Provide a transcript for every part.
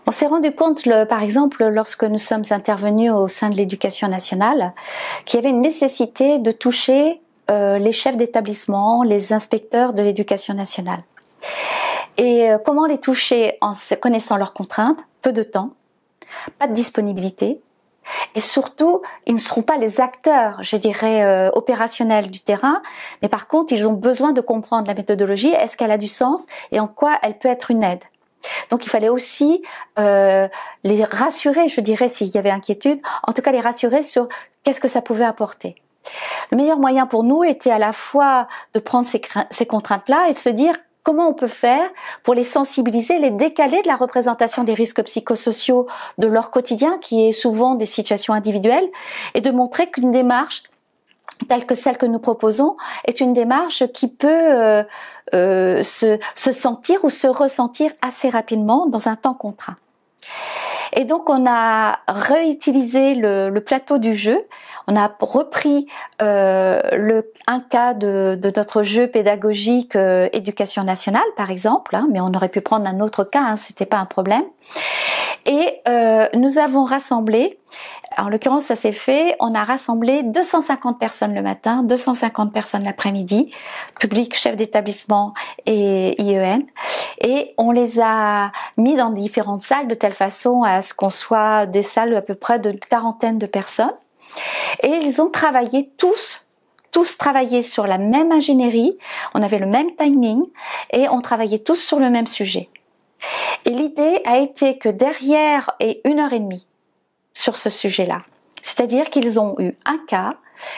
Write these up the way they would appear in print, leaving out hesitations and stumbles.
On s'est rendu compte, par exemple, lorsque nous sommes intervenus au sein de l'Éducation nationale, qu'il y avait une nécessité de toucher les chefs d'établissement, les inspecteurs de l'Éducation nationale. Et comment les toucher en connaissant leurs contraintes? Peu de temps, pas de disponibilité, et surtout, ils ne seront pas les acteurs, je dirais, opérationnels du terrain, mais par contre, ils ont besoin de comprendre la méthodologie, est-ce qu'elle a du sens et en quoi elle peut être une aide. Donc il fallait aussi les rassurer, je dirais, s'il y avait inquiétude, en tout cas les rassurer sur qu'est-ce que ça pouvait apporter. Le meilleur moyen pour nous était à la fois de prendre ces contraintes-là et de se dire comment on peut faire pour les sensibiliser, les décaler de la représentation des risques psychosociaux de leur quotidien, qui est souvent des situations individuelles, et de montrer qu'une démarche telle que celle que nous proposons est une démarche qui peut se sentir ou se ressentir assez rapidement dans un temps contraint. Et donc on a réutilisé le plateau du jeu, on a repris un cas de notre jeu pédagogique Éducation nationale par exemple, mais on aurait pu prendre un autre cas, c'était pas un problème. Et nous avons rassemblé, en l'occurrence ça s'est fait, on a rassemblé 250 personnes le matin, 250 personnes l'après-midi, public, chef d'établissement et IEN, et on les a mis dans différentes salles de telle façon à ce qu'on soit des salles à peu près de quarantaine de personnes. Et ils ont travaillé tous travaillé sur la même ingénierie, on avait le même timing et on travaillait tous sur le même sujet. Et l'idée a été que derrière est 1h30 sur ce sujet-là. C'est-à-dire qu'ils ont eu un cas,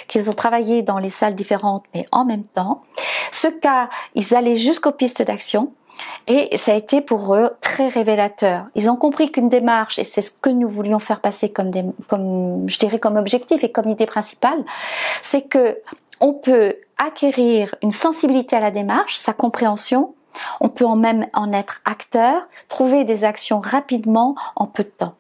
qu'ils ont travaillé dans les salles différentes mais en même temps. Ce cas, ils allaient jusqu'aux pistes d'action et ça a été pour eux très révélateur. Ils ont compris qu'une démarche, et c'est ce que nous voulions faire passer comme objectif et comme idée principale, c'est que on peut acquérir une sensibilité à la démarche, sa compréhension. On peut même en être acteur, trouver des actions rapidement en peu de temps.